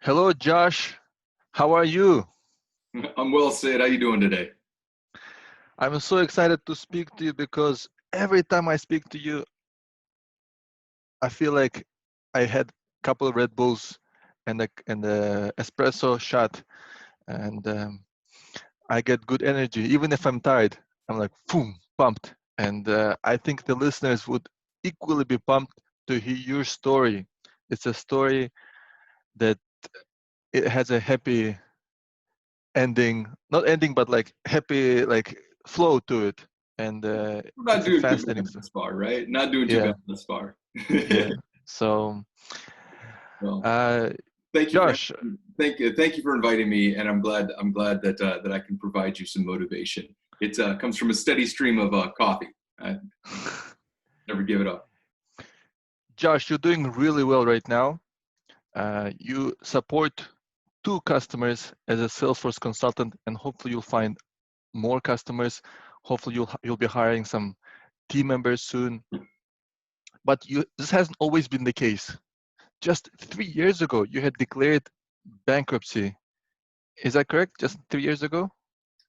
Hello, Josh. How are you? I'm well, Sid. How you doing today? I'm so excited to speak to you because every time I speak to you, I feel like I had a couple of Red Bulls and a espresso shot, and I get good energy. Even if I'm tired, I'm like, boom, pumped. And I think the listeners would equally be pumped to hear your story. It's a story that it has a happy ending, not ending, but like happy, like flow to it. And We're not it's a doing too fascinating bad story. thus far, right? Not doing too Yeah, bad thus far. yeah. So, Well, uh, thank you for Josh, thank you for inviting me, and I'm glad that that I can provide you some motivation. It comes from a steady stream of coffee. I never give it up. Josh, you're doing really well right now. You support two customers as a Salesforce consultant, and hopefully you'll find more customers. Hopefully you'll be hiring some team members soon. But this hasn't always been the case. Just 3 years ago, you had declared bankruptcy. Is that correct? Just 3 years ago?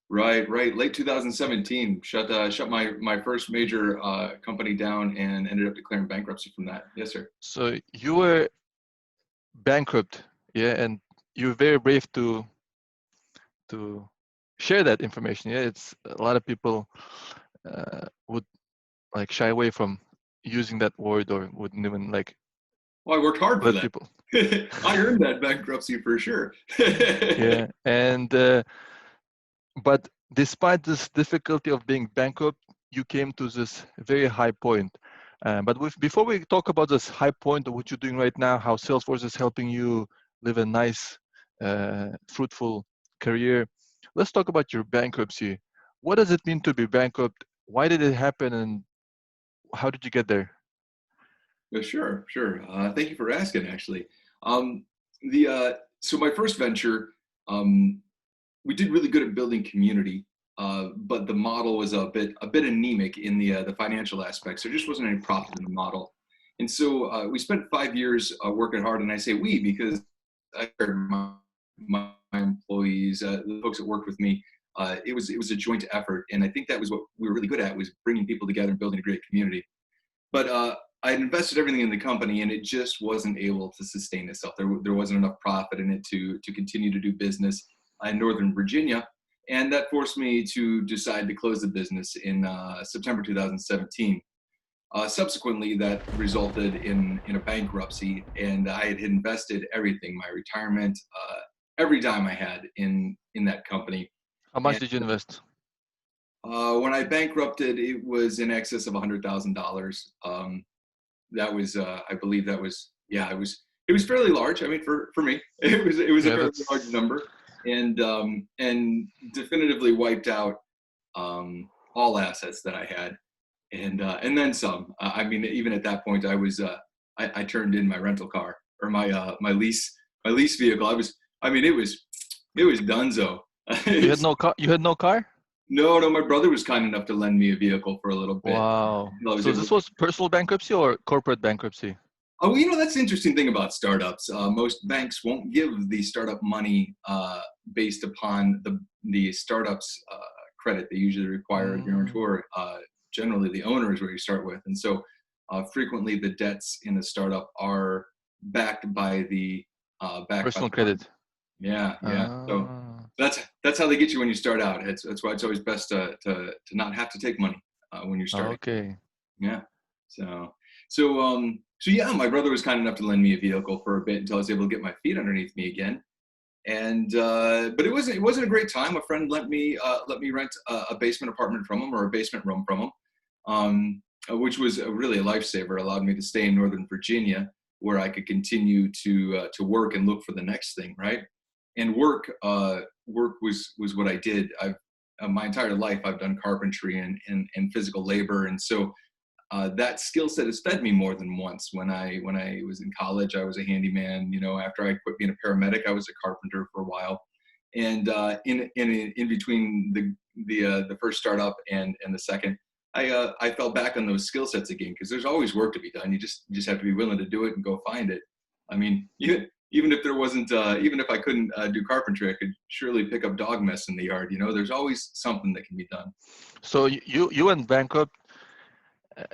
Right, right. Late 2017, shut my first major company down, and ended up declaring bankruptcy from that. Yes, sir. So you were bankrupt, yeah, and you're very brave to share that information. Yeah, it's a lot of people would like shy away from using that word or wouldn't even like Well, I worked hard for let that. people. I earned that bankruptcy for sure. Yeah, and but despite this difficulty of being bankrupt, you came to this very high point. Before we talk about this high point of what you're doing right now, how Salesforce is helping you live a nice, fruitful career, let's talk about your bankruptcy. What does it mean to be bankrupt? Why did it happen, and how did you get there? Sure, sure. Thank you for asking. Actually, um, the so my first venture, um, we did really good at building community, but the model was a bit anemic in the financial aspects. There just wasn't any profit in the model, and so we spent 5 years working hard. And I say we because I hired my employees, the folks that worked with me. It was a joint effort, and I think that was what we were really good at, was bringing people together and building a great community. But I had invested everything in the company, and it just wasn't able to sustain itself. There wasn't enough profit in it to continue to do business in Northern Virginia, and that forced me to decide to close the business in September 2017. Subsequently, that resulted in a bankruptcy, and I had invested everything, my retirement, every dime I had in that company. How much And did you invest? when I bankrupted, it was in excess of $100,000. That was I believe that was, yeah, it was fairly large. I mean, for me it was a Yeah, fairly large that's number, and definitively wiped out all assets that I had, and then some. I mean, even at that point, I turned in my rental car, or my lease vehicle. I mean, it was donezo. you had no car. You had no car. No, no, my brother was kind enough to lend me a vehicle for a little bit. Wow. I was So able this to. was personal bankruptcy or corporate bankruptcy? Oh, that's the interesting thing about startups. Most banks won't give the startup money based upon the startup's credit. They usually require a Mm, guarantor. Generally, the owner is where you start with, and so frequently the debts in a startup are backed by personal the fund. credit. Yeah, yeah. So Ah, that's how they get you when you start out. That's why it's always best to not have to take money when you're starting. okay. Yeah. So so yeah, my brother was kind enough to lend me a vehicle for a bit until I was able to get my feet underneath me again. And but it wasn't a great time. A friend let me rent a basement apartment from him, or a basement room from him, which was really a lifesaver. Allowed me to stay in Northern Virginia, where I could continue to work and look for the next thing, right? And work was what I did. I've My entire life I've done carpentry and physical labor, and so that skill set has fed me more than once. When I was in college, I was a handyman. After I quit being a paramedic, I was a carpenter for a while. And in between the first startup and the second, I fell back on those skill sets again, because there's always work to be done. You just have to be willing to do it and go find it. I mean, even if there wasn't, even if I couldn't do carpentry, I could surely pick up dog mess in the yard. You know, there's always something that can be done. So you went bankrupt. uh,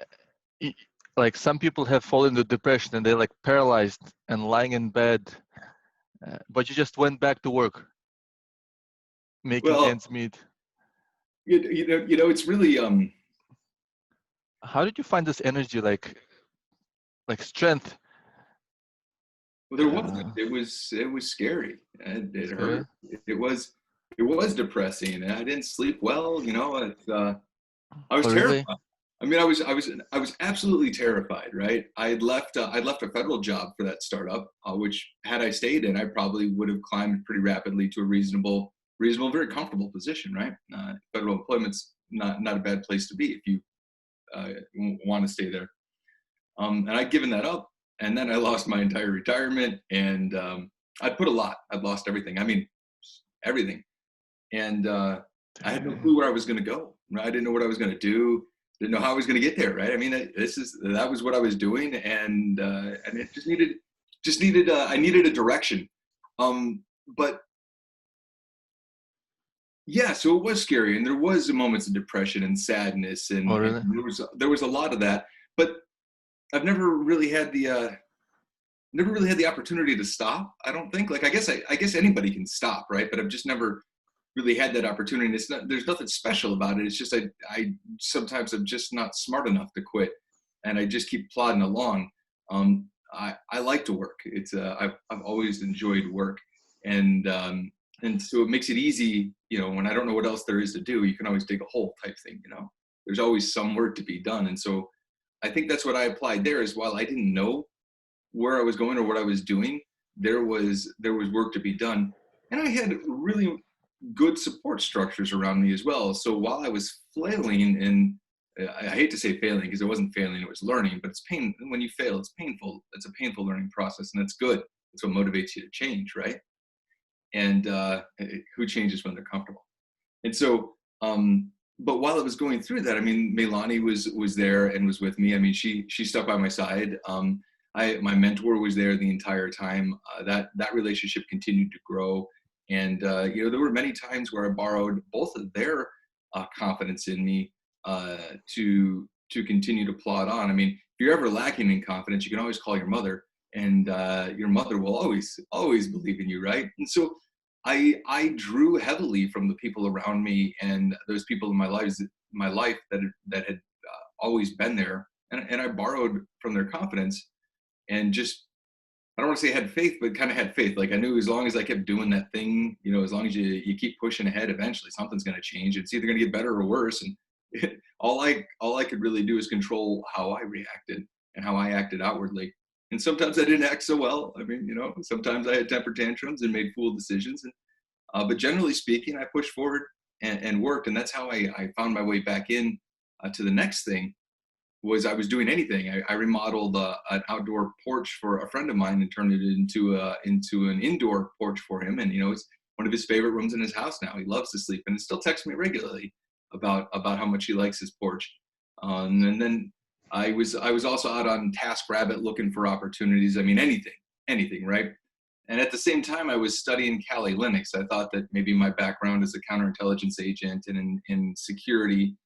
y- like some people have fallen into depression and they're like paralyzed and lying in bed, but you just went back to work, making Well, ends meet. it's really, How did you find this energy, like strength? well, there wasn't. It was scary, and it Scary. hurt. It was depressing, and I didn't sleep well. I was Oh, really? terrified. I mean, I was absolutely terrified. Right? I'd left a federal job for that startup, which had I stayed in, I probably would have climbed pretty rapidly to a reasonable, very comfortable position. Right? Federal employment's not a bad place to be if you want to stay there. And I'd given that up, and then I lost my entire retirement, and I'd put a lot. I'd lost everything. I mean, everything, and I had no clue where I was going to go. Right? I didn't know what I was going to do. Didn't know how I was going to get there. Right? I mean, that was what I was doing, and it just needed. I needed a direction. But yeah, so it was scary, and there was moments of depression and sadness, Oh, and really? there was a lot of that. But I've never really had the opportunity to stop. I don't think. Like, I guess anybody can stop, right? But I've just never really had that opportunity. And there's nothing special about it. It's just I sometimes I'm just not smart enough to quit, and I just keep plodding along. I like to work. I've always enjoyed work, and so it makes it easy. When I don't know what else there is to do, you can always dig a hole type thing. There's always some work to be done, and so I think that's what I applied there. Is while I didn't know where I was going or what I was doing, there was work to be done, and I had really good support structures around me as well. So while I was flailing, and I hate to say failing because it wasn't failing, it was learning, but it's pain. When you fail, it's painful. It's a painful learning process, and that's good. It's what motivates you to change, right? And who changes when they're comfortable? And so, but while I was going through that, I mean, Melani was there and was with me. I mean, she stuck by my side. My mentor was there the entire time. That relationship continued to grow, and there were many times where I borrowed both of their confidence in me to continue to plod on. I mean, if you're ever lacking in confidence, you can always call your mother, and your mother will always believe in you, right? And so I drew heavily from the people around me and those people in my life that had always been there, and I borrowed from their confidence, and just, I don't want to say had faith, but kind of had faith. Like, I knew as long as I kept doing that thing, as long as you keep pushing ahead, eventually something's going to change. It's either going to get better or worse, and all I could really do is control how I reacted and how I acted outwardly. And sometimes I didn't act so well. I mean, sometimes I had temper tantrums and made fool decisions. But generally speaking, I pushed forward and worked. And that's how I found my way back in to the next thing. Was I was doing anything. I remodeled an outdoor porch for a friend of mine and turned it into an indoor porch for him. And, it's one of his favorite rooms in his house now. He loves to sleep, and he still texts me regularly about how much he likes his porch. And then I was also out on TaskRabbit looking for opportunities. I mean, anything, right? And at the same time, I was studying Kali Linux. I thought that maybe my background as a counterintelligence agent and in security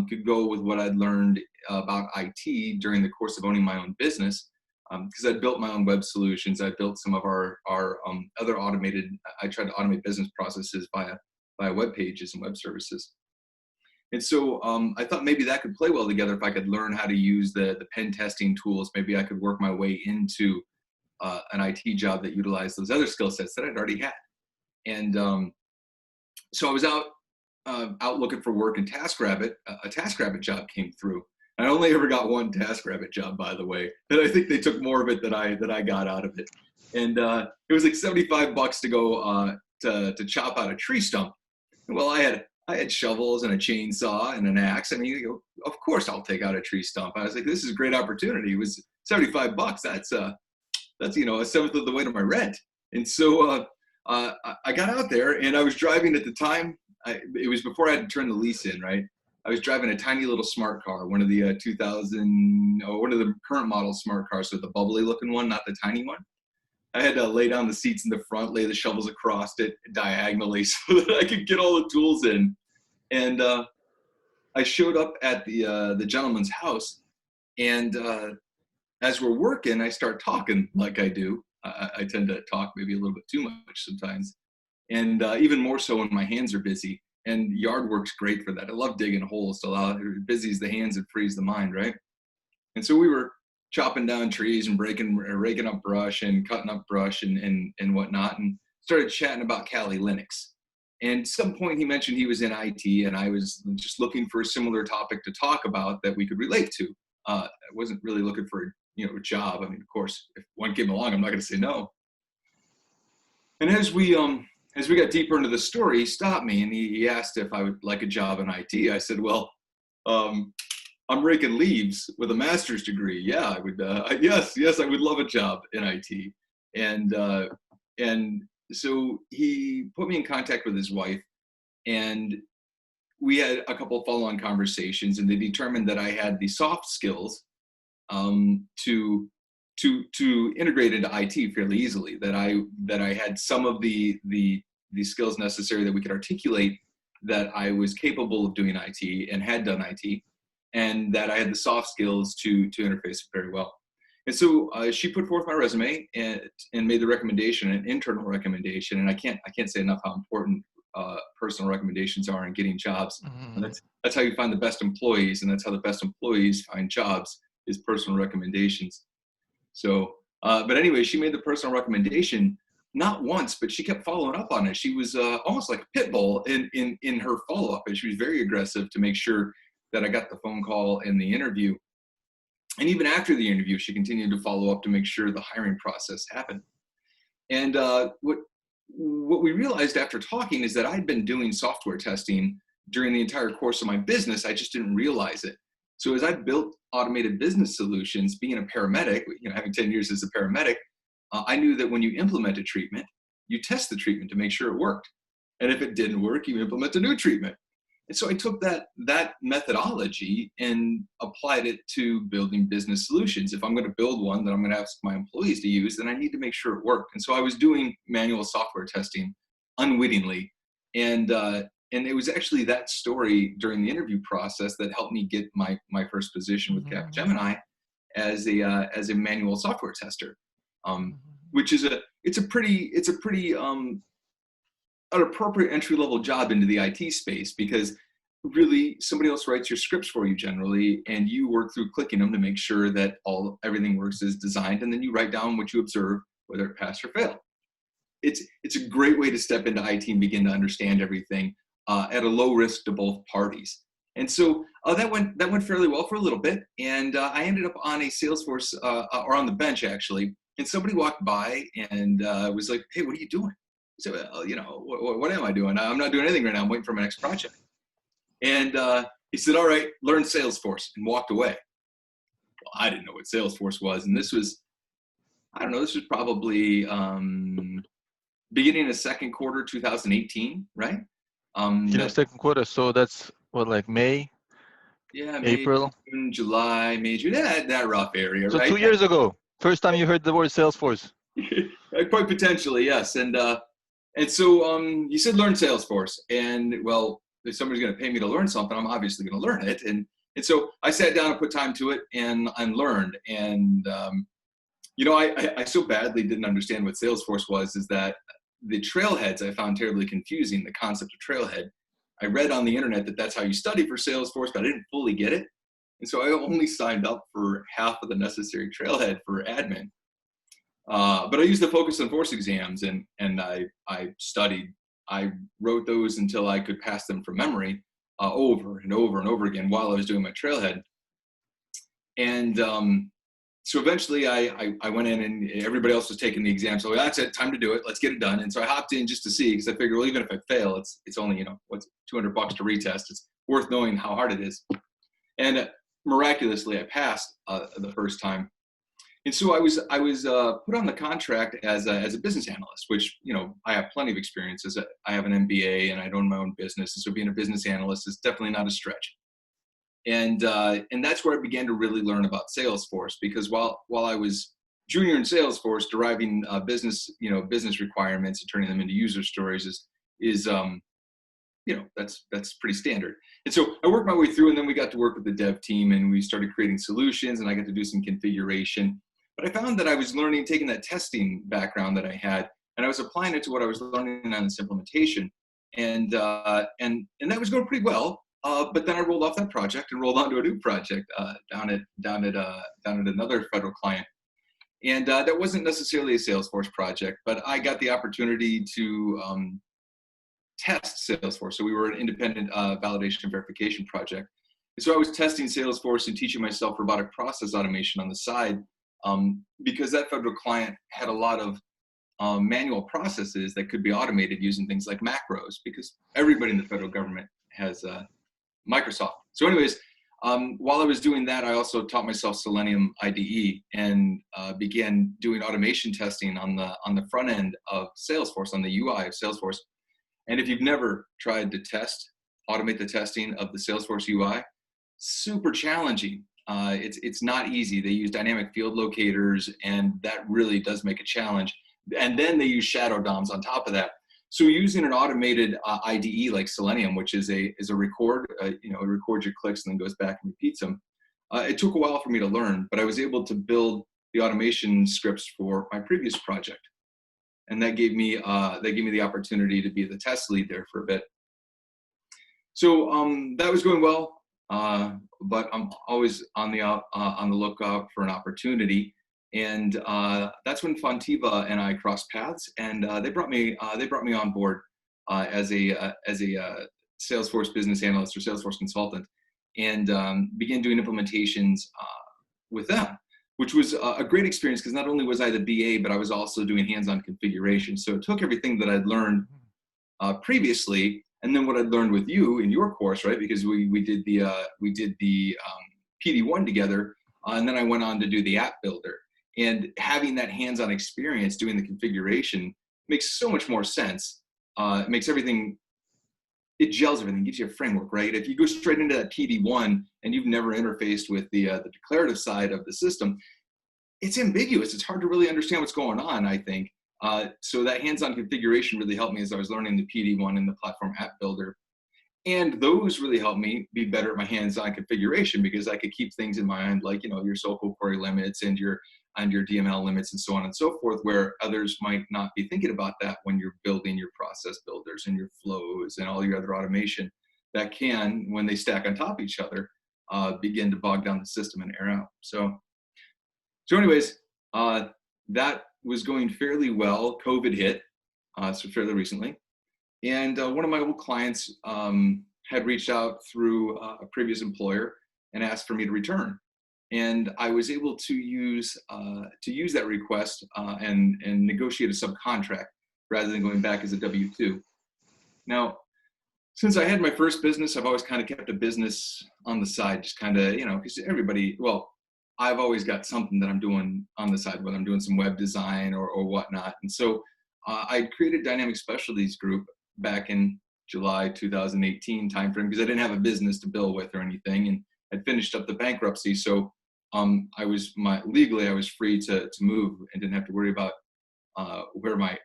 could go with what I'd learned about IT during the course of owning my own business. Because I'd built my own web solutions. I built some of our other I tried to automate business processes via web pages and web services. And so I thought maybe that could play well together if I could learn how to use the pen testing tools. Maybe I could work my way into an IT job that utilized those other skill sets that I'd already had. And so I was out looking for work, and TaskRabbit, a TaskRabbit job came through. I only ever got one TaskRabbit job, by the way, and I think they took more of it than I got out of it. And it was like $75 to go to chop out a tree stump. Well, I had shovels and a chainsaw and an axe. I mean, of course I'll take out a tree stump. I was like, this is a great opportunity. It was $75. That's a seventh of the way to my rent. And so I got out there, and I was driving at the time. It was before I had to turn the lease in, right? I was driving a tiny little smart car, one of the 2000, one of the current model smart cars, so the bubbly looking one, not the tiny one. I had to lay down the seats in the front, lay the shovels across it diagonally so that I could get all the tools in. And I showed up at the gentleman's house, and as we're working, I start talking like I do. I tend to talk maybe a little bit too much sometimes, and even more so when my hands are busy. And yard work's great for that. I love digging holes. So busy's the hands and frees the mind, right? And so we were chopping down trees and raking up brush and cutting up brush and whatnot, and started chatting about Kali Linux. And at some point he mentioned he was in IT, and I was just looking for a similar topic to talk about that we could relate to. I wasn't really looking for a job. I mean, of course, if one came along, I'm not going to say no. And as we got deeper into the story, he stopped me and he asked if I would like a job in IT. I said, well, I'm raking leaves with a master's degree. Yeah, I would. Yes, I would love a job in IT. And so he put me in contact with his wife, and we had a couple of follow-on conversations, and they determined that I had the soft skills to integrate into IT fairly easily. That I had some of the skills necessary that we could articulate that I was capable of doing IT and had done IT, and that I had the soft skills to interface very well. And so she put forth my resume and made the recommendation, an internal recommendation. And I can't say enough how important personal recommendations are in getting jobs. Mm-hmm. And that's how you find the best employees, and that's how the best employees find jobs, is personal recommendations. So, but anyway, she made the personal recommendation not once, but she kept following up on it. She was almost like a pit bull in her follow-up, and she was very aggressive to make sure that I got the phone call and the interview. And even after the interview, she continued to follow up to make sure the hiring process happened. And what we realized after talking is that I'd been doing software testing during the entire course of my business. I just didn't realize it. So as I built automated business solutions, being a paramedic, having 10 years as a paramedic, I knew that when you implement a treatment, you test the treatment to make sure it worked. And if it didn't work, you implement a new treatment. And so I took that methodology and applied it to building business solutions. If I'm going to build one that I'm going to ask my employees to use, then I need to make sure it worked. And so I was doing manual software testing unwittingly. And it was actually that story during the interview process that helped me get my first position with Capgemini as a manual software tester, which is a pretty an appropriate entry-level job into the IT space, because really somebody else writes your scripts for you generally, and you work through clicking them to make sure that everything works as designed, and then you write down what you observe, whether it passed or failed. It's a great way to step into IT and begin to understand everything at a low risk to both parties. And so that went fairly well for a little bit, and I ended up on a Salesforce or on the bench actually, and somebody walked by and was like, "Hey, what are you doing?" So, what am I doing? I'm not doing anything right now. I'm waiting for my next project. And he said, "All right, learn Salesforce," and walked away. Well, I didn't know what Salesforce was. And this was probably beginning of second quarter, 2018, right? Second quarter. So that's what, like May? Yeah, April? May, June, July, May, June, that rough area, So right? 2 years ago, first time you heard the word Salesforce. Quite potentially, yes. And so you said learn Salesforce, and well, if somebody's going to pay me to learn something, I'm obviously going to learn it. And so I sat down and put time to it, and learned. And I so badly didn't understand what Salesforce was, is that the trailheads I found terribly confusing. The concept of trailhead, I read on the internet that that's how you study for Salesforce, but I didn't fully get it. And so I only signed up for half of the necessary trailhead for admin. But I used the FocusOnForce exams, and I studied. I wrote those until I could pass them from memory over and over and over again while I was doing my trailhead. And so eventually I went in, and everybody else was taking the exam. So that's it, time to do it. Let's get it done. And so I hopped in just to see, because I figured, well, even if I fail, it's only, what's $200 to retest. It's worth knowing how hard it is. And miraculously, I passed the first time. And so I was put on the contract as a business analyst, which, I have plenty of experience. I have an MBA and I own my own business. And so being a business analyst is definitely not a stretch. And that's where I began to really learn about Salesforce, because while I was junior in Salesforce, deriving business requirements and turning them into user stories is that's pretty standard. And so I worked my way through, and then we got to work with the dev team, and we started creating solutions, and I got to do some configuration. But I found that I was taking that testing background that I had, and I was applying it to what I was learning on this implementation, and that was going pretty well. But then I rolled off that project and rolled onto a new project down at another federal client. And that wasn't necessarily a Salesforce project, but I got the opportunity to test Salesforce. So we were an independent validation and verification project. And so I was testing Salesforce and teaching myself robotic process automation on the side, because that federal client had a lot of manual processes that could be automated using things like macros, because everybody in the federal government has Microsoft. So anyways, while I was doing that, I also taught myself Selenium IDE and began doing automation testing on the front end of Salesforce, on the UI of Salesforce. And if you've never tried to automate the testing of the Salesforce UI, super challenging. It's not easy. They use dynamic field locators, and that really does make a challenge. And then they use shadow DOMs on top of that. So using an automated IDE like Selenium, which is a record, it records your clicks and then goes back and repeats them. It took a while for me to learn, but I was able to build the automation scripts for my previous project. And that gave me the opportunity to be the test lead there for a bit. So that was going well, but I'm always on the lookout for an opportunity. And that's when Fonteva and I crossed paths, and they brought me on board as a Salesforce business analyst or Salesforce consultant, and began doing implementations with them, which was a great experience, because not only was I the BA, but I was also doing hands-on configuration. So it took everything that I'd learned previously, and then what I'd learned with you in your course, right? Because we did the PD1 together, and then I went on to do the app builder. And having that hands-on experience doing the configuration makes so much more sense. It makes everything, it gels everything, gives you a framework, right? If you go straight into that PD1 and you've never interfaced with the declarative side of the system, it's ambiguous. It's hard to really understand what's going on, I think. So that hands-on configuration really helped me as I was learning the PD1 and the platform app builder. And those really helped me be better at my hands-on configuration, because I could keep things in mind, like, your SQL query limits and your DML limits and so on and so forth, where others might not be thinking about that when you're building your process builders and your flows and all your other automation that can, when they stack on top of each other, begin to bog down the system and air out. So anyways, that was going fairly well. COVID hit, so fairly recently. And one of my old clients had reached out through a previous employer and asked for me to return. And I was able to use that request and negotiate a subcontract rather than going back as a W-2. Now, since I had my first business, I've always kind of kept a business on the side, just kind of, because I've always got something that I'm doing on the side, whether I'm doing some web design or whatnot. And so I created Dynamic Specialties Group back in July 2018 timeframe, because I didn't have a business to bill with or anything, and I'd finished up the bankruptcy. So legally I was free to move and didn't have to worry about where my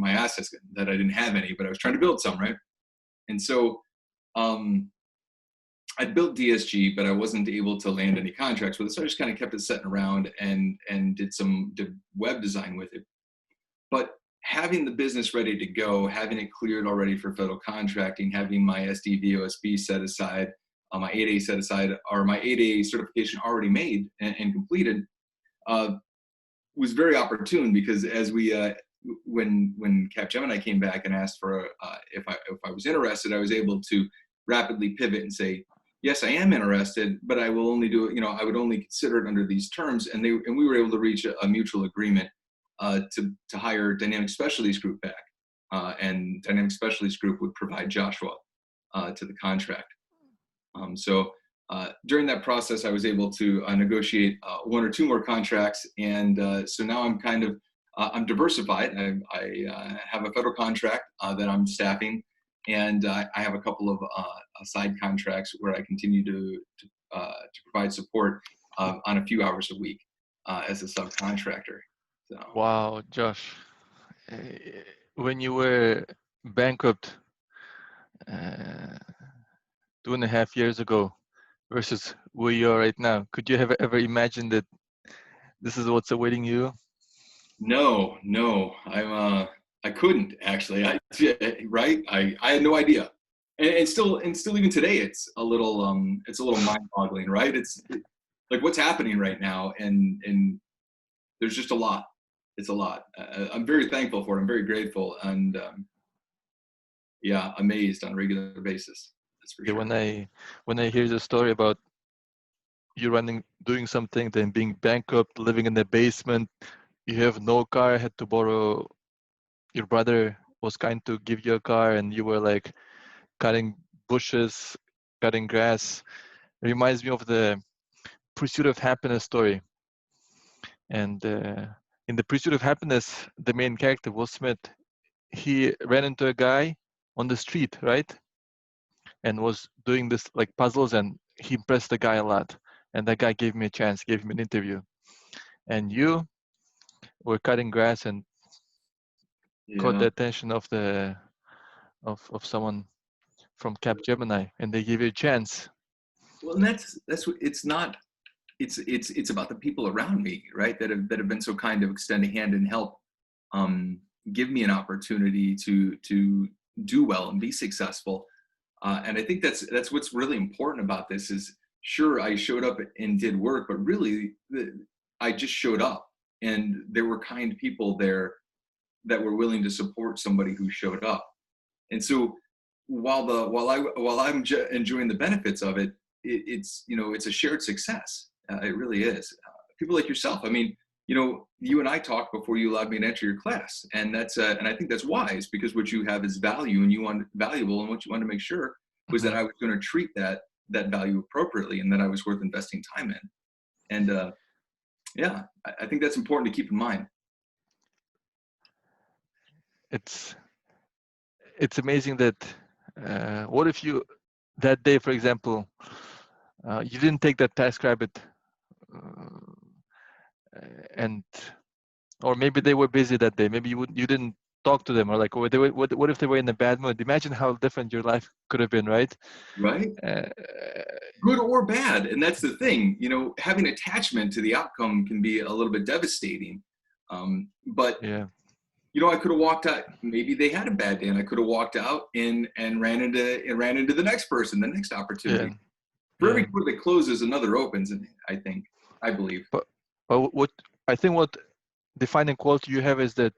assets, that I didn't have any, but I was trying to build some, right? And so I built DSG, but I wasn't able to land any contracts with it. So I just kind of kept it sitting around and did web design with it. But having the business ready to go, having it cleared already for federal contracting, having my SDVOSB set aside, my 8A set aside, or my 8A certification already made and completed, was very opportune, because as when Capgemini came back and asked for if I was interested, I was able to rapidly pivot and say, yes, I am interested, but I will only do it, I would only consider it under these terms. And we were able to reach a mutual agreement to hire Dynamic Specialties Group back. And Dynamic Specialties Group would provide Joshua to the contract. So during that process, I was able to negotiate one or two more contracts. And so now I'm kind of, I'm diversified. I have a federal contract that I'm staffing, and I have a couple of side contracts where I continue to provide support on a few hours a week. as a subcontractor. So Wow, Josh, eh, when you were bankrupt 2.5 years ago versus where you are right now, could you have ever imagined that this is what's awaiting you? no, I couldn't actually. Right? I had no idea. And still even today it's a little mind-boggling, right? Like what's happening right now, and there's just a lot. It's a lot. I'm very thankful for it. I'm very grateful, and yeah, amazed on a regular basis. That's for Yeah, sure. when I hear the story about you doing something, then being bankrupt, living in the basement, you have no car, had to borrow. Your brother was kind to give you a car, and you were like cutting bushes, cutting grass. It reminds me of the Pursuit of Happiness story. And in the Pursuit of Happiness, the main character, Will Smith, he ran into a guy on the street, right? And was doing this like puzzles, and he impressed the guy a lot. And that guy gave me a chance, gave him an interview. And you were cutting grass and caught Yeah. the attention of of someone from Capgemini, and they gave you a chance. Well, and that's what it's not. It's about the people around me, right? That have been so kind to extend a hand and help, um, give me an opportunity to do well and be successful. And I think that's what's really important about this is, sure, I showed up and did work, but really I just showed up, and there were kind people there that were willing to support somebody who showed up. And so while I'm enjoying the benefits of it, it's it's a shared success. It really is. People like yourself. I mean, you and I talked before you allowed me to enter your class, and and I think that's wise, because what you have is value, and you want valuable, and what you wanted to make sure was that Mhm. I was going to treat that value appropriately, and that I was worth investing time in. And yeah, I think that's important to keep in mind. It's it's amazing that what if you that day, for example, you didn't take that TaskRabbit, uh, and or maybe they were busy that day. Maybe you didn't talk to them, or like, or what if they were in a bad mood? Imagine how different your life could have been, right? Right? Uh, Good or bad. And that's the thing, having attachment to the outcome can be a little bit devastating. But yeah, I could have walked out. Maybe they had a bad day, and I could have walked out and ran into the next person, the next yeah, opportunity. For every yeah. door that closes, another opens, and I believe. But what I think what defining quality you have is that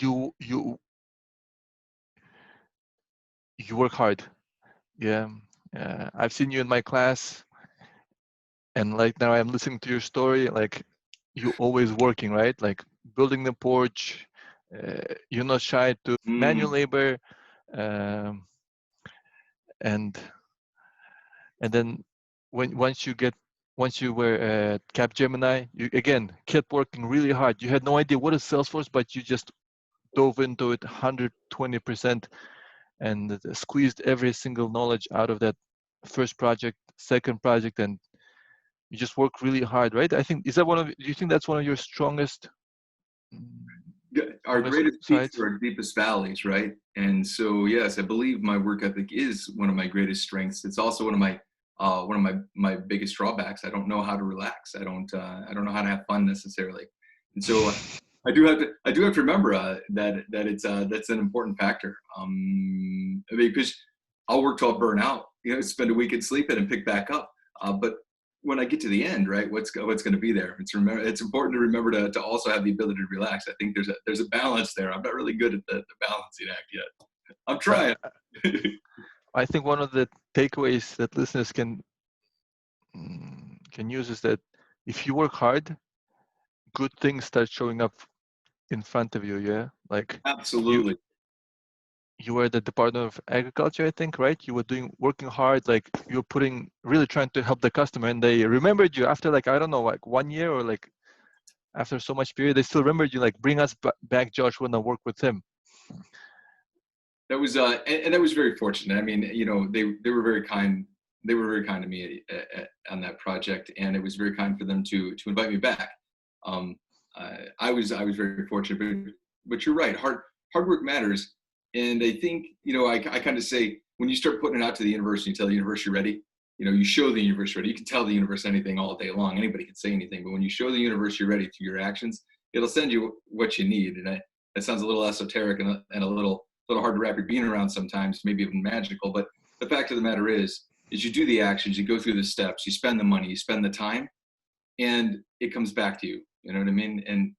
you you you work hard. Yeah. I've seen you in my class, and like now I'm listening to your story. Like you always working, right? Like building the porch. You're not shy to manual Mm, labor, um, and then once you were at Capgemini, you again kept working really hard. You had no idea what is Salesforce, but you just dove into it 120% and squeezed every single knowledge out of that first project, second project, and you just work really hard, right? I think, is that do you think that's one of your mm, our strongest greatest peaks sides? are our deepest valleys, right? And so, yes, I believe my work ethic is one of my greatest strengths. It's also one of my biggest drawbacks. I don't know how to relax. I don't know how to have fun necessarily. And so I do have to remember that it's that's an important factor. I mean, because I'll work till I burn out, spend a weekend sleeping and pick back up. But when I get to the end, right, what's going to be there? It's important to remember to also have the ability to relax. I think there's a balance there. I'm not really good at the balancing act yet. I'm I, trying. I think one of the takeaways that listeners can use is that if you work hard, good things start showing up in front of you. Yeah, like you Absolutely. you were at the Department of Agriculture, I think, right? You were working hard, like you were really trying to help the customer, and they remembered you after like I don't know, like 1 year or like after so much period, they still remembered you. Like, bring us back, Josh. Want to work with him? That was and that was very fortunate. I mean, they were very kind. They were very kind to me on that project, and it was very kind for them to invite me back. I was very fortunate, but you're right. Hard work matters. And I think, I kind of say, when you start putting it out to the universe and you tell the universe you're ready, you show the universe ready. You can tell the universe anything all day long. Anybody can say anything, but when you show the universe you're ready through your actions, it'll send you what you need. And that sounds a little esoteric and a little hard to wrap your bean around sometimes, maybe even magical. But the fact of the matter is you do the actions, you go through the steps, you spend the money, you spend the time, and it comes back to you. You know what I mean? And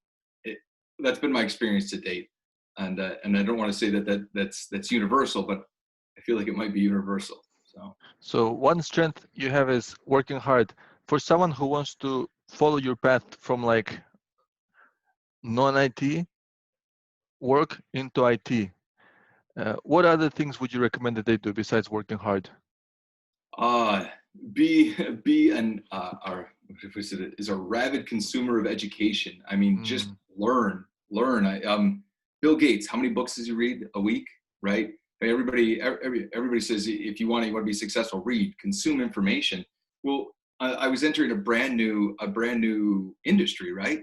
that's been my experience to date. And I don't want to say that's universal, but I feel like it might be universal. So one strength you have is working hard. For someone who wants to follow your path from like non-IT work into IT, what other things would you recommend that they do besides working hard? Be an is a rabid consumer of education. I mean, just learn. Bill Gates, how many books does he read a week? Right? I mean, everybody says if you want to be successful, read, consume information. Well, I was entering a brand new industry, right?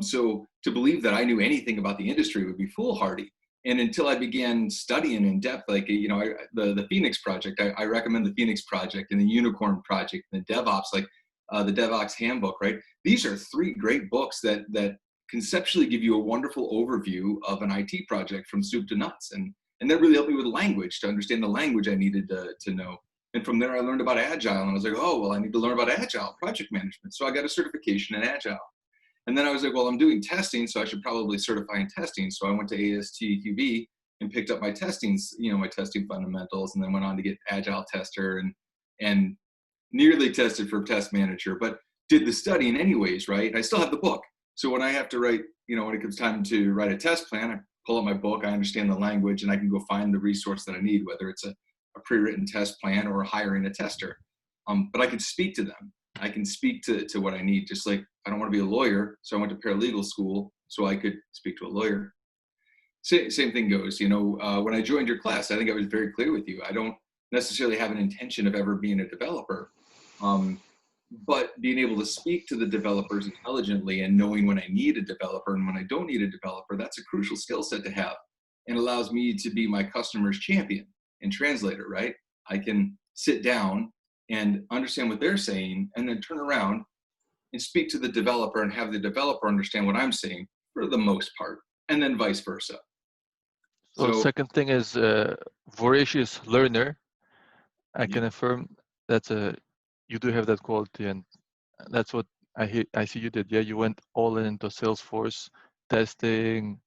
So to believe that I knew anything about the industry would be foolhardy. And until I began studying in depth, like, the Phoenix Project, I recommend the Phoenix Project and the Unicorn Project and the DevOps, like the DevOps Handbook, right? These are 3 great books that conceptually give you a wonderful overview of an IT project from soup to nuts. And that really helped me with language, to understand the language I needed to know. And from there, I learned about Agile, and I was like, oh, well, I need to learn about Agile, project management. So I got a certification in Agile. And then I was like, well, I'm doing testing, so I should probably certify in testing. So I went to ASTQB and picked up my testing fundamentals, and then went on to get Agile tester and nearly tested for test manager, but did the studying anyways, right? I still have the book. So when I have to write, when it comes time to write a test plan, I pull up my book, I understand the language, and I can go find the resource that I need, whether it's a pre-written test plan or hiring a tester. But I can speak to them. I can speak to what I need, just like I don't want to be a lawyer, so I went to paralegal school so I could speak to a lawyer. Same thing goes, when I joined your class, I think I was very clear with you. I don't necessarily have an intention of ever being a developer, but being able to speak to the developers intelligently and knowing when I need a developer and when I don't need a developer, that's a crucial skill set to have, and allows me to be my customer's champion and translator, right? I can sit down and understand what they're saying, and then turn around and speak to the developer and have the developer understand what I'm saying for the most part, and then vice versa. So second thing is voracious learner. I can affirm that you do have that quality, and that's what I see you did. Yeah, you went all into Salesforce, testing,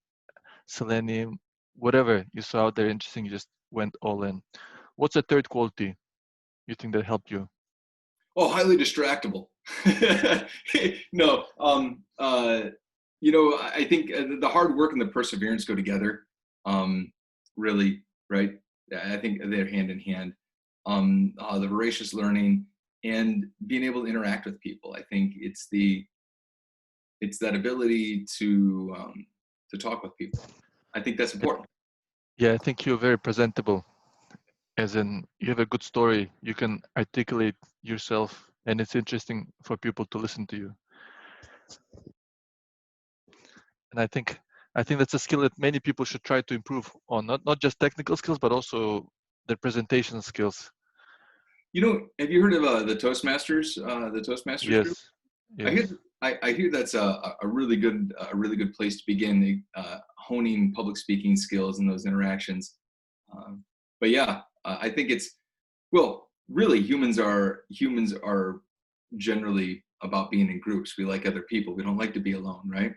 Selenium, whatever you saw out there interesting, you just went all in. What's the third quality you think that helped you? Oh, highly distractible. No, I think the hard work and the perseverance go together. Really, right? I think they're hand in hand. The voracious learning and being able to interact with people. I think it's that ability to talk with people. I think that's important. Yeah, I think you're very presentable. As in, you have a good story, you can articulate yourself, and it's interesting for people to listen to you. And I think that's a skill that many people should try to improve on, not just technical skills, but also their presentation skills. Have you heard of the Toastmasters? The Toastmasters yes. group? Yes. I hear that's a really good place to begin honing public speaking skills and those interactions. But yeah, I think really humans are generally about being in groups. We like other people. We don't like to be alone, right?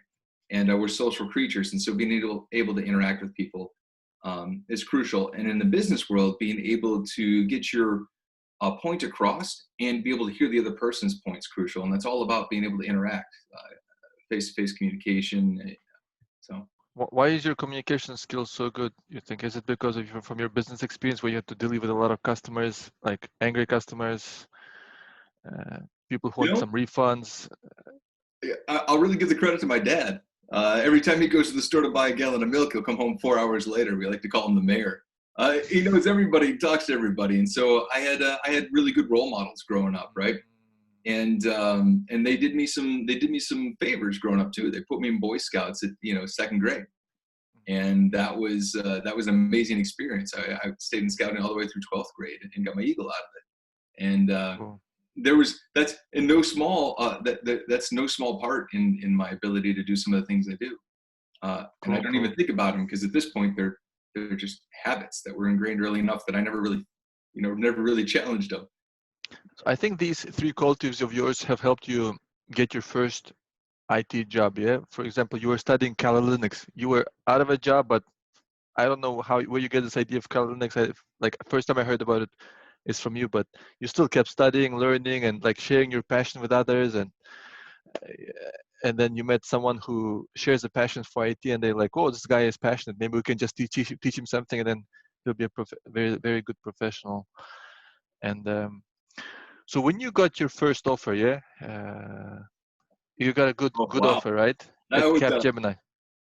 And we're social creatures, and so being able to interact with people is crucial. And in the business world, being able to get your point across and be able to hear the other person's points crucial. And that's all about being able to interact, face-to-face communication. So why is your communication skills so good, you think? Is it because from your business experience where you have to deal with a lot of customers, like angry customers, people who want some refunds? I'll really give the credit to my dad. Every time he goes to the store to buy a gallon of milk, he'll come home 4 hours later. We like to call him the mayor. He knows everybody, he talks to everybody. And so I had really good role models growing up, right? and they did me some favors growing up too. They put me in Boy Scouts at, second grade. And that was an amazing experience. I stayed in scouting all the way through 12th grade and got my Eagle out of it. And Cool. that's in no small that's no small part in my ability to do some of the things I do. And I don't even think about them, because at this point they're just habits that were ingrained early enough that I never really challenged them. So I think these three qualities of yours have helped you get your first IT job. Yeah. For example, you were studying Kali Linux. You were out of a job, but I don't know where you get this idea of Kali Linux. Like first time I heard about it is from you, but you still kept studying, learning, and like sharing your passion with others. And then you met someone who shares a passion for IT, and they're like, "Oh, this guy is passionate. Maybe we can just teach him something, and then he'll be a very very good professional." And so when you got your first offer, yeah, you got a good Wow. offer, right? At That was Capgemini.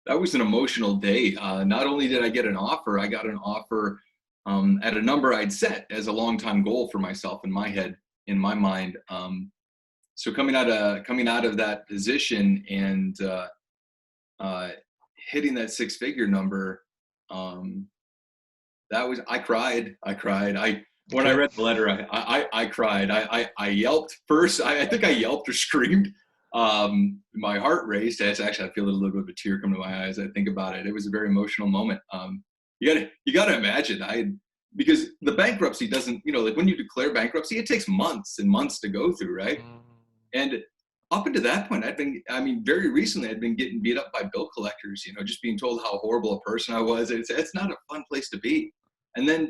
that was an emotional day. Not only did I get an offer, I got an offer at a number I'd set as a long-time goal for myself in my head, in my mind. So coming out of that position and hitting that six-figure number, I cried. When I read the letter, I cried. I yelped first. I think I yelped or screamed. My heart raced. I feel a little bit of a tear come to my eyes. I think about it. It was a very emotional moment. You gotta imagine. Because the bankruptcy doesn't, like when you declare bankruptcy, it takes months and months to go through, right? And up until that point, very recently, I'd been getting beat up by bill collectors, just being told how horrible a person I was. It's not a fun place to be. And then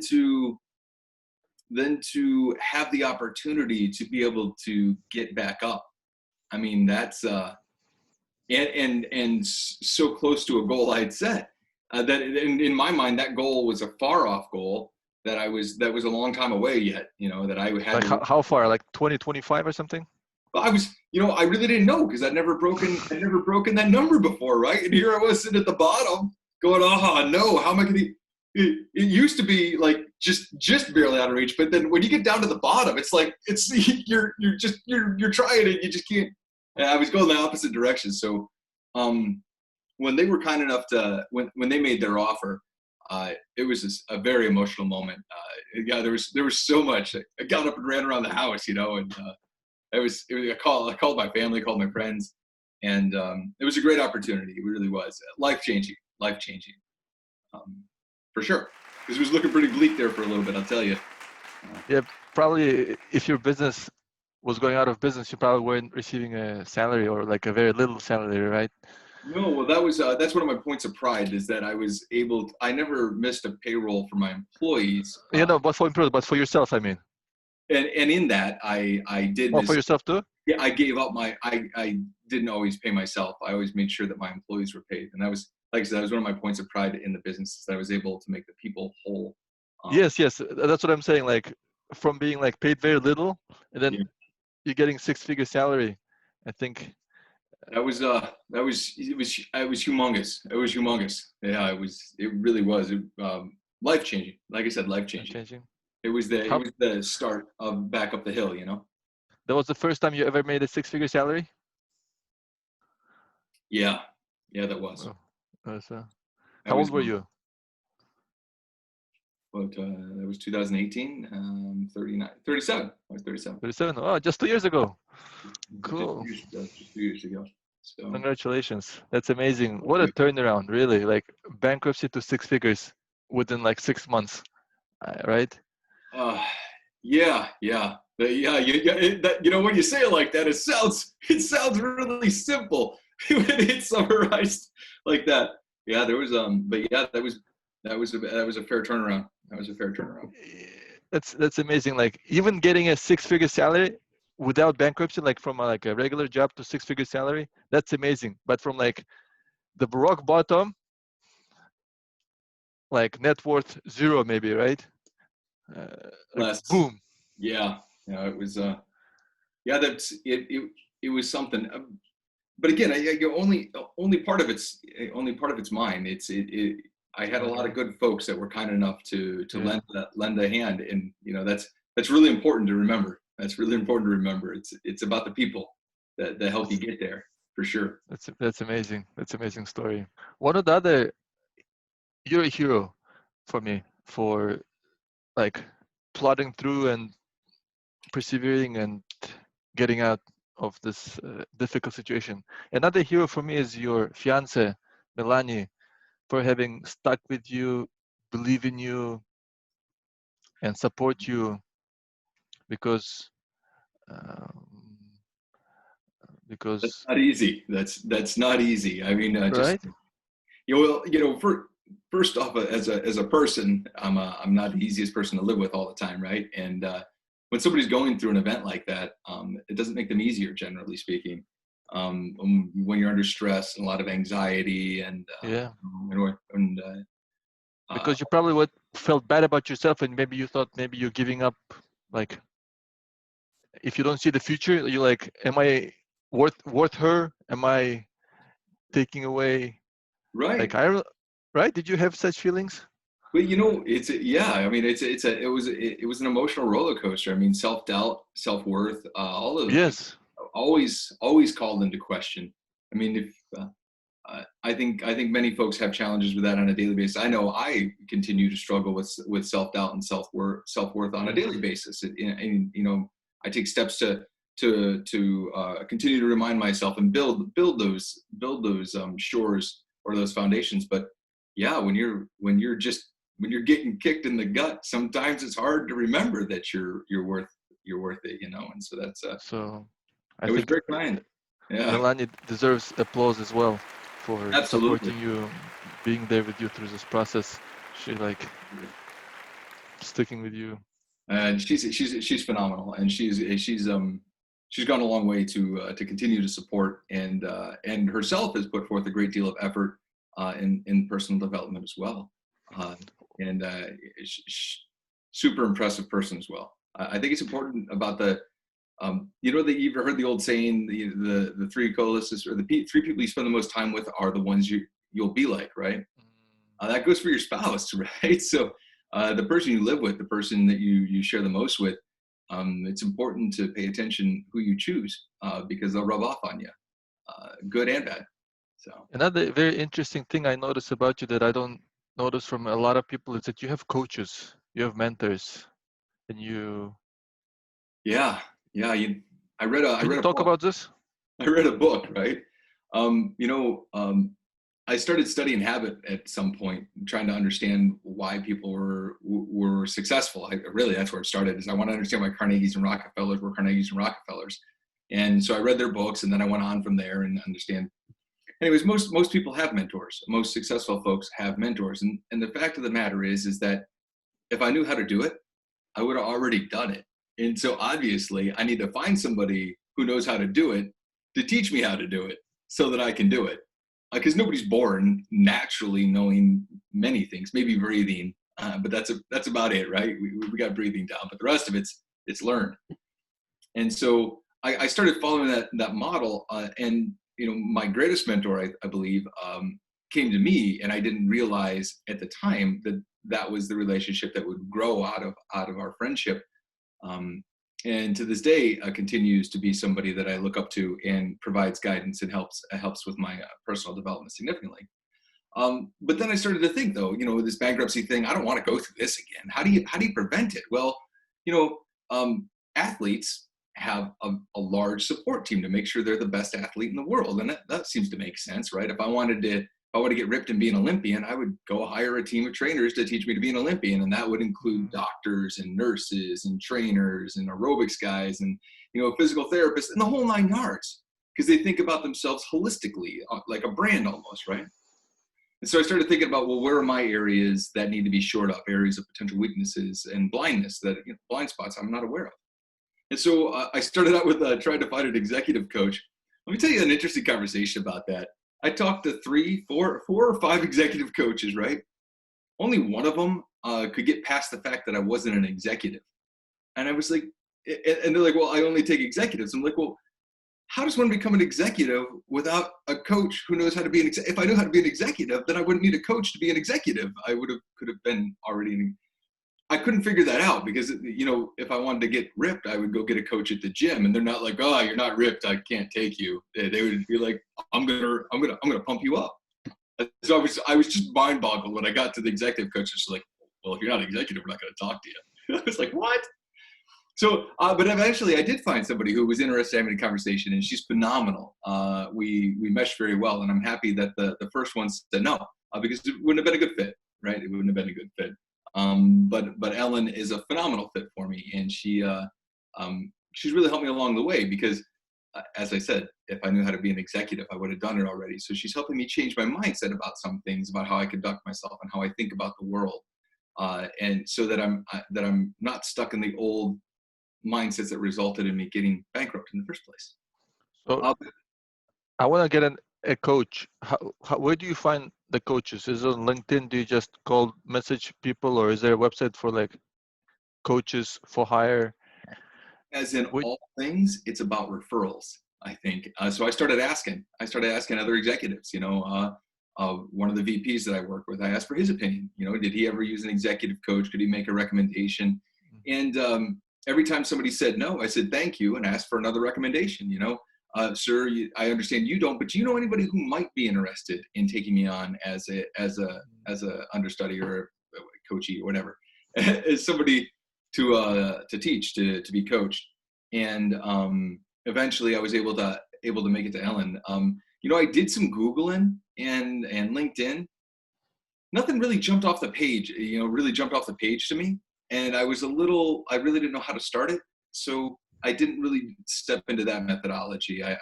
to have the opportunity to be able to get back up. That's and so close to a goal I'd set that in my mind, that goal was a far off goal that was a long time away yet, that I had. Like how far? Like 2025 or something? I was, I really didn't know, because I'd never broken that number before, right? And here I was sitting at the bottom going, oh no, how am I going to, it used to be like just barely out of reach. But then when you get down to the bottom, it's like, you're trying it. You just can't. And I was going the opposite direction. So, when they were kind enough to, when they made their offer, it was a very emotional moment. There was so much. I got up and ran around the house, and it was a call. I called my family, called my friends, and it was a great opportunity. It really was life changing, for sure. Because it was looking pretty bleak there for a little bit, I'll tell you. Yeah, probably if your business was going out of business, you probably weren't receiving a salary, or like a very little salary, right? No, well, that's one of my points of pride, is that I never missed a payroll for my employees. But for yourself, I mean. And in that, I did. For yourself too? Yeah, I gave up I didn't always pay myself. I always made sure that my employees were paid, and that was, like I said, that was one of my points of pride in the business, is that I was able to make the people whole. Yes, that's what I'm saying. Like from being like paid very little, and then you're getting six-figure salary. I think it was humongous. It was humongous. Yeah, it really was life changing. Like I said, life changing. It was the start of back up the hill, That was the first time you ever made a six-figure salary? Yeah, that was. How old were you? But that was 2018, 37. I was 37. 37. Oh, just 2 years ago. Cool. Just 2 years ago. So congratulations. That's amazing. What a turnaround, really. Like bankruptcy to six figures within like 6 months, right? Yeah. When you say it like that, it sounds really simple when it's summarized like that. Yeah, there was but yeah, that was a fair turnaround. That was a fair turnaround. That's amazing. Like even getting a six-figure salary without bankruptcy, like from a regular job to six-figure salary, that's amazing. But from like the rock bottom, like net worth 0 maybe, right? Less. Boom. Yeah, it was it was something. But again, only part of it's mine. I had a lot of good folks that were kind enough to lend a hand, and that's really important to remember. That's really important to remember. It's about the people that help you get there, for sure. That's amazing. That's amazing story. One of the other, you're a hero for me for like plodding through and persevering and getting out of this difficult situation. Another hero for me is your fiancé, Melani, for having stuck with you, believe in you, and support you because um, That's because not easy. That's not easy. I mean, just right? first off, as a person, I'm not the easiest person to live with all the time, right? And when somebody's going through an event like that, it doesn't make them easier, generally speaking. When you're under stress and a lot of anxiety Yeah, and because you probably would felt bad about yourself, and maybe you thought maybe you're giving up. Like if you don't see the future, you're like, am I worth her? Am I taking away? right. Like right? Did you have such feelings? But yeah. I mean, it was an emotional roller coaster. I mean, self doubt, self worth, all of those things Yes. always called into question. I mean, if I think many folks have challenges with that on a daily basis. I know I continue to struggle with self doubt and self worth on a Yes. daily basis. And I take steps to continue to remind myself and build those shores or those foundations. But yeah, when you're getting kicked in the gut, sometimes it's hard to remember that you're worth it. And so So I it was think very kind. Yeah, Melanie deserves applause as well for absolutely. supporting you, being there with you through this process. She like sticking with you. And she's phenomenal, and she's gone a long way to continue to support, and herself has put forth a great deal of effort in personal development as well, uh, and super impressive person as well. I think it's important about that you've ever heard the old saying, the three closest, or three people you spend the most time with are the ones you'll be like, right? That goes for your spouse, right? So the person you live with, the person that you share the most with, it's important to pay attention who you choose because they'll rub off on you, good and bad. So Another very interesting thing I notice about you that I don't notice from a lot of people is that you have coaches, you have mentors, and you yeah, yeah. I read a I can you read a talk book. about this? I read a book, right? Um, you know, um, I started studying habit at some point, trying to understand why people were successful. Really, that's where it started. Is I want to understand why Carnegies and Rockefellers were Carnegies and Rockefellers, and so I read their books, and then I went on from there and understand. Anyways, most people have mentors. Most successful folks have mentors, and the fact of the matter is that if I knew how to do it, I would have already done it. And so obviously, I need to find somebody who knows how to do it to teach me how to do it so that I can do it. Because nobody's born naturally knowing many things, maybe breathing, but that's about it, right? We got breathing down, but the rest of it's learned. And so I started following that model, and my greatest mentor, I believe, came to me, and I didn't realize at the time that was the relationship that would grow out of our friendship. And to this day, continues to be somebody that I look up to and provides guidance and helps with my personal development significantly. But then I started to think, though, with this bankruptcy thing, I don't want to go through this again. How do you prevent it? Well, you know, athletes have a large support team to make sure they're the best athlete in the world, and that seems to make sense, right? If I want to get ripped and be an Olympian, I would go hire a team of trainers to teach me to be an Olympian. And that would include doctors and nurses and trainers and aerobics guys and, physical therapists and the whole nine yards, because they think about themselves holistically, like a brand almost, right? And so I started thinking about, well, where are my areas that need to be shored up, areas of potential weaknesses and blindness blind spots I'm not aware of. And so I started out with trying to find an executive coach. Let me tell you an interesting conversation about that. I talked to four or five executive coaches, right? Only one of them could get past the fact that I wasn't an executive. And I was like, and they're like, well, I only take executives. I'm like, well, how does one become an executive without a coach who knows how to be an executive? If I knew how to be an executive, then I wouldn't need a coach to be an executive. Could have been already I couldn't figure that out because, you know, if I wanted to get ripped, I would go get a coach at the gym, and they're not like, oh, you're not ripped, I can't take you. They would be like, I'm gonna pump you up. So I was just mind boggled when I got to the executive coach. It's like, well, if you're not executive, we're not going to talk to you. I was like, what? So, but eventually I did find somebody who was interested in having a conversation, and she's phenomenal. We meshed very well, and I'm happy that the first one said no, because it wouldn't have been a good fit, right? It wouldn't have been a good fit. But Ellen is a phenomenal fit for me, and she's really helped me along the way because, as I said, if I knew how to be an executive, I would have done it already. So she's helping me change my mindset about some things, about how I conduct myself and how I think about the world, and so that I'm not stuck in the old mindsets that resulted in me getting bankrupt in the first place. So I want to get a coach. Where do you find the coaches? Is it on LinkedIn? Do you just call, message people, or is there a website for like coaches for hire? As in all things, it's about referrals, I think. So I started asking other executives, you know, one of the VPs that I work with, I asked for his opinion. You know, did he ever use an executive coach? Could he make a recommendation? And every time somebody said no, I said, thank you, and asked for another recommendation. You know, sir, I understand you don't, but do you know anybody who might be interested in taking me on as a understudy or a coachee or whatever, as somebody to teach, to be coached? And eventually I was able to make it to Ellen. You know, I did some Googling and LinkedIn. Nothing really jumped off the page, you know, to me. And I really didn't know how to start it. So I didn't really step into that methodology. I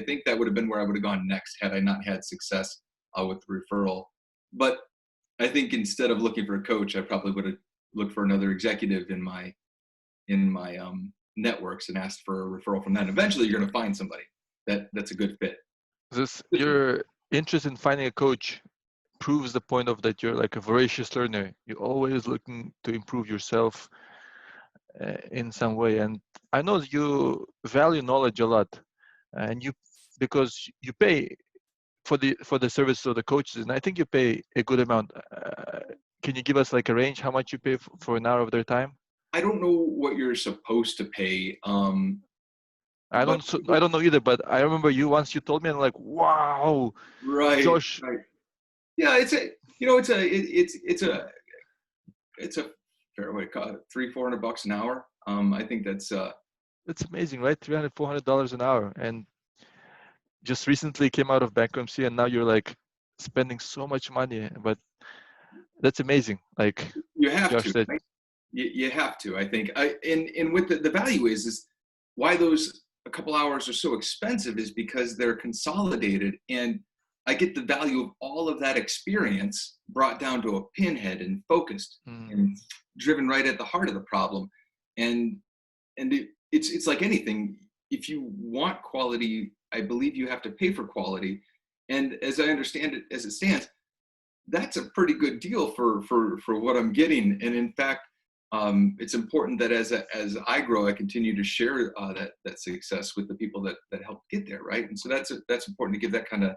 think that would have been where I would have gone next had I not had success with the referral. But I think instead of looking for a coach, I probably would have looked for another executive in my networks and asked for a referral from them. Eventually you're going to find somebody that's a good fit. Your interest in finding a coach proves the point of that you're like a voracious learner. You're always looking to improve yourself in some way. And I know you value knowledge a lot, and because you pay for the service of the coaches, and I think you pay a good amount. Can you give us like a range how much you pay for an hour of their time? I don't know what you're supposed to pay. I don't know either, but I remember once you told me, and I'm like, wow, right, Josh. Right. Yeah, it's a fair way to call it, $300-400 an hour. I think that's amazing, right? $300-400 an hour, and just recently came out of bankruptcy, and now you're like spending so much money, but that's amazing. Like you have Josh to. said, You have to. I think. And with the value is why those a couple hours are so expensive is because they're consolidated, and I get the value of all of that experience brought down to a pinhead and focused and driven right at the heart of the problem. And it's like anything. If you want quality, I believe you have to pay for quality. And as I understand it, as it stands, that's a pretty good deal for what I'm getting. And in fact, it's important that as I grow, I continue to share that success with the people that help get there, right? And so that's important to give that kind of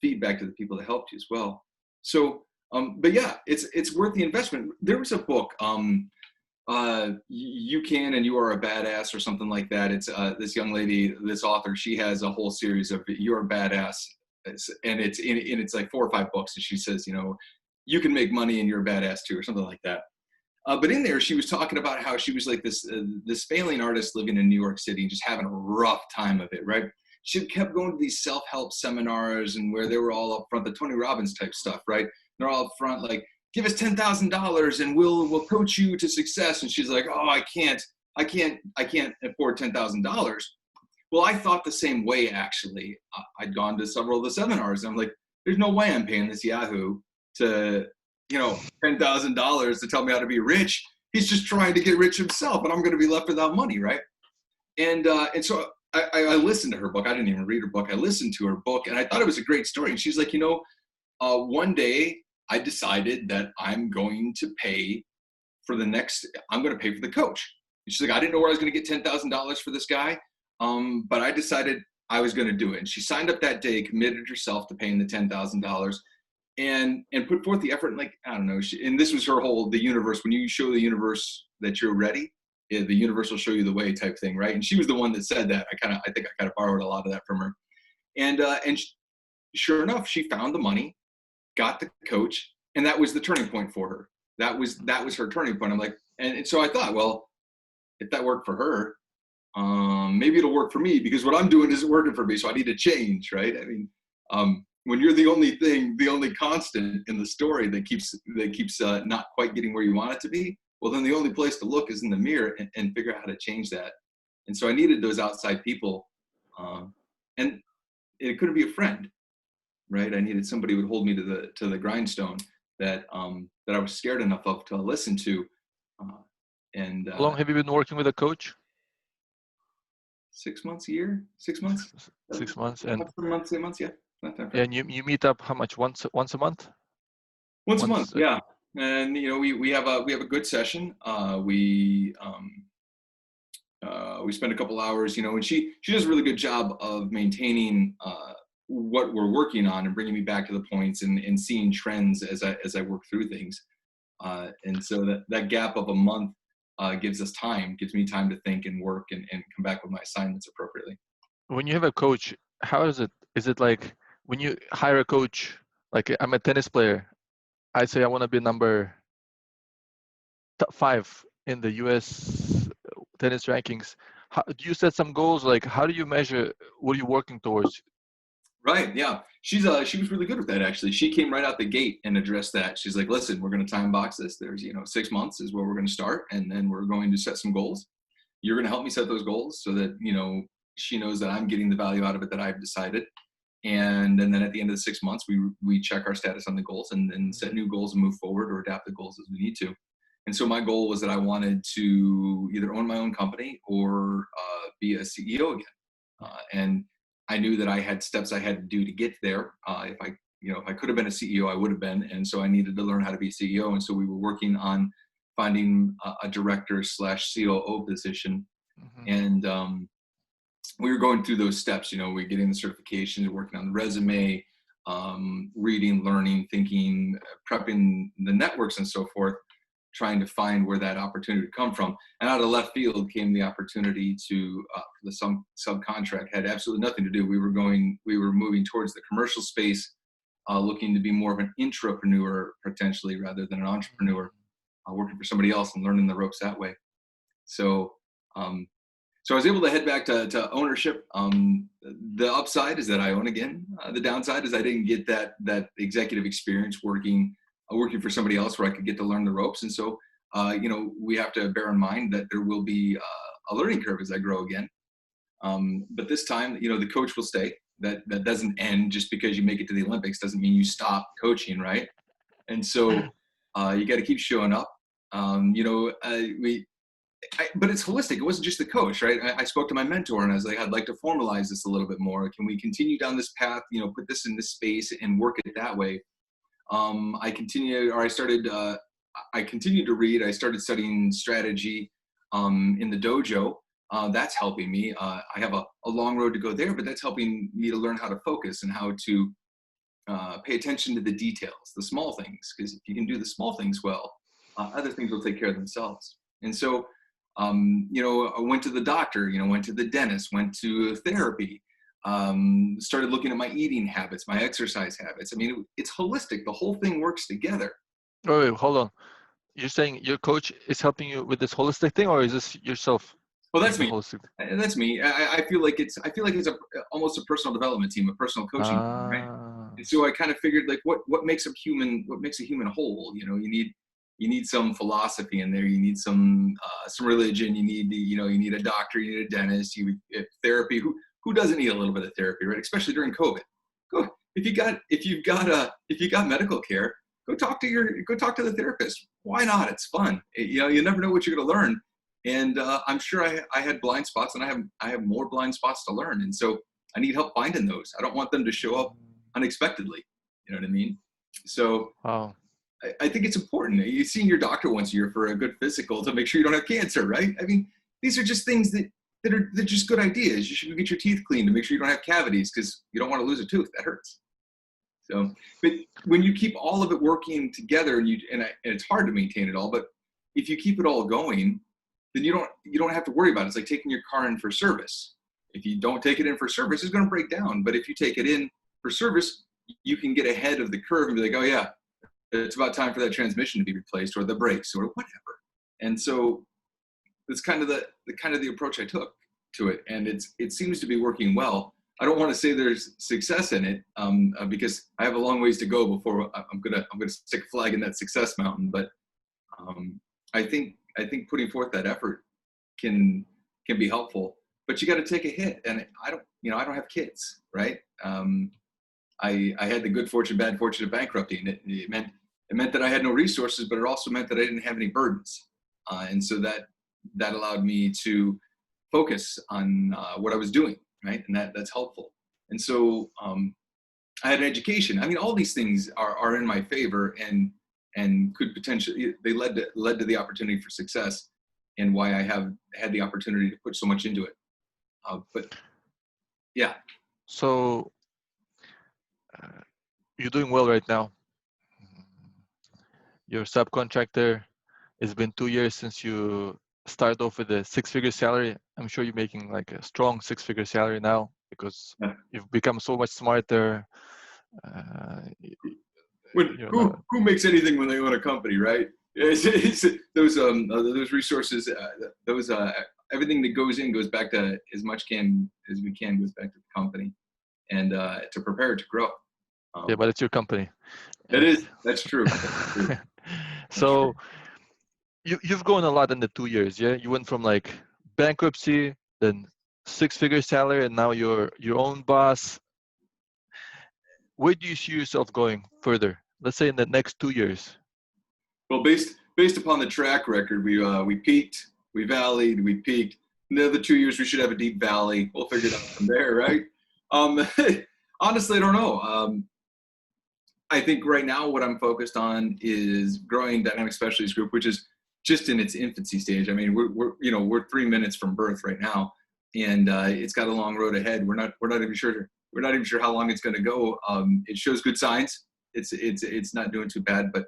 feedback to the people that helped you as well. So, but yeah, it's worth the investment. There was a book, You Can and You Are a Badass or something like that. It's this young lady, this author, she has a whole series of You're a Badass, and it's like 4 or 5 books, and she says, you know, you can make money and you're a badass too, or something like that. But in there, she was talking about how she was like this failing artist living in New York City, just having a rough time of it, right? She kept going to these self-help seminars and where they were all up front, the Tony Robbins type stuff, right? They're all up front, like, give us $10,000 and we'll coach you to success. And she's like, oh, I can't afford $10,000. Well, I thought the same way, actually. I'd gone to several of the seminars, and I'm like, there's no way I'm paying this Yahoo to, you know, $10,000 to tell me how to be rich. He's just trying to get rich himself, and I'm going to be left without money, right? And so I listened to her book. I didn't even read her book. I listened to her book, and I thought it was a great story. And she's like, you know, one day I decided that I'm going to pay for the coach. And she's like, I didn't know where I was going to get $10,000 for this guy, but I decided I was going to do it. And she signed up that day, committed herself to paying the $10,000. and put forth the effort. And like, I don't know. And this was her whole, the universe, when you show the universe that you're ready, the universe will show you the way type thing. Right. And she was the one that said that. I think I kind of borrowed a lot of that from her. And sure enough, she found the money, got the coach, and that was the turning point for her. That was her turning point. I'm like, and so I thought, well, if that worked for her, maybe it'll work for me, because what I'm doing isn't working for me. So I need to change, right? I mean, when you're the only constant in the story that keeps not quite getting where you want it to be, well, then the only place to look is in the mirror and figure out how to change that. And so I needed those outside people, and it couldn't be a friend, right? I needed somebody who would hold me to the grindstone that I was scared enough of to listen to. How long have you been working with a coach? 6 months, a year, 6 months. 6 months, and months, yeah. And you meet up how much? Once a month? Once a month, yeah. And we have a good session. We spend a couple hours, and she does a really good job of maintaining what we're working on and bringing me back to the points and seeing trends as I work through things. And so that gap of a month gives me time to think and work and come back with my assignments appropriately. When you have a coach, how is it? Is it like when you hire a coach, like I'm a tennis player, I say I want to be number 5 in the US tennis rankings. Do you set some goals? Like, how do you measure what are you working towards? Right. Yeah. She was really good with that, actually. She came right out the gate and addressed that. She's like, listen, we're going to time box this. There's, 6 months is where we're going to start. And then we're going to set some goals. You're going to help me set those goals so that, she knows that I'm getting the value out of it that I've decided. And then at the end of the 6 months, we check our status on the goals and then set new goals and move forward or adapt the goals as we need to. And so my goal was that I wanted to either own my own company or be a CEO again. And I knew that I had steps I had to do to get there. If I could have been a CEO, I would have been. And so I needed to learn how to be a CEO. And so we were working on finding a director / COO position. Mm-hmm. And we were going through those steps, we're getting the certifications, working on the resume, reading, learning, thinking, prepping the networks and so forth, trying to find where that opportunity would come from. And out of left field came the opportunity to the subcontract. Had absolutely nothing to do. We were moving towards the commercial space, looking to be more of an intrapreneur potentially rather than an entrepreneur, working for somebody else and learning the ropes that way. So I was able to head back to ownership. The upside is that I own again. The downside is I didn't get that executive experience working for somebody else where I could get to learn the ropes. And so, we have to bear in mind that there will be a learning curve as I grow again. But this time, the coach will stay. That doesn't end just because you make it to the Olympics. Doesn't mean you stop coaching, right? And so you got to keep showing up. But it's holistic. It wasn't just the coach, right? I spoke to my mentor and I was like, I'd like to formalize this a little bit more. Can we continue down this path, put this in this space and work it that way? I continued to read. I started studying strategy in the dojo. That's helping me. I have a long road to go there, but that's helping me to learn how to focus and how to pay attention to the details, the small things, because if you can do the small things well, other things will take care of themselves. And so, I went to the doctor, went to the dentist, went to therapy, started looking at my eating habits, my exercise habits. I mean, it's holistic. The whole thing works together. Oh, wait, hold on. You're saying your coach is helping you with this holistic thing, or is this yourself? Well, that's me. That's me. I feel like it's almost a personal development team, a personal coaching team, right? And so I kind of figured like what makes a human whole? You need some philosophy in there. You need some religion. You need a doctor. You need a dentist. You need therapy. Who doesn't need a little bit of therapy, right? Especially during COVID. Go if you've got medical care, go talk to the therapist. Why not? It's fun. You never know what you're going to learn. And I'm sure I had blind spots, and I have more blind spots to learn. And so I need help finding those. I don't want them to show up unexpectedly. You know what I mean? So. Wow. I think it's important. You're seeing your doctor once a year for a good physical to make sure you don't have cancer, right? I mean, these are just things they're just good ideas. You should get your teeth cleaned to make sure you don't have cavities because you don't want to lose a tooth. That hurts. So, but when you keep all of it working together, and it's hard to maintain it all, but if you keep it all going, then you don't have to worry about it. It's like taking your car in for service. If you don't take it in for service, it's going to break down. But if you take it in for service, you can get ahead of the curve and be like, oh yeah, it's about time for that transmission to be replaced, or the brakes, or whatever. And so that's kind of the approach I took to it, and it seems to be working well. I don't want to say there's success in it because I have a long ways to go before I'm gonna stick a flag in that success mountain. But I think putting forth that effort can be helpful. But you got to take a hit, and I don't have kids, right? I had the good fortune, bad fortune of bankrupting. It meant that I had no resources, but it also meant that I didn't have any burdens, and so that allowed me to focus on what I was doing, right? And that's helpful. And so I had an education. I mean, all these things are in my favor, and could potentially, they led to the opportunity for success, and why I have had the opportunity to put so much into it. But yeah. So you're doing well right now. Your subcontractor, it's been 2 years since you started off with a 6-figure salary. I'm sure you're making like a strong 6-figure salary now because you've become so much smarter. Who makes anything when they own a company, right? It's those resources, everything that goes back to as much as we can goes back to the company, and to prepare it to grow. Yeah, but it's your company. That's true. So you've grown a lot in the 2 years, yeah? You went from like bankruptcy, then 6-figure salary, and now you're your own boss. Where do you see yourself going further? Let's say in the next 2 years. Well, based upon the track record, we peaked, we valleyed, we peaked. In the other 2 years, we should have a deep valley. We'll figure it out from there, right? Honestly, I don't know. I think right now what I'm focused on is growing Dynamic Specialties Group, which is just in its infancy stage. I mean, we're 3 minutes from birth right now, and it's got a long road ahead. We're not even sure how long it's going to go. It shows good signs. It's not doing too bad, but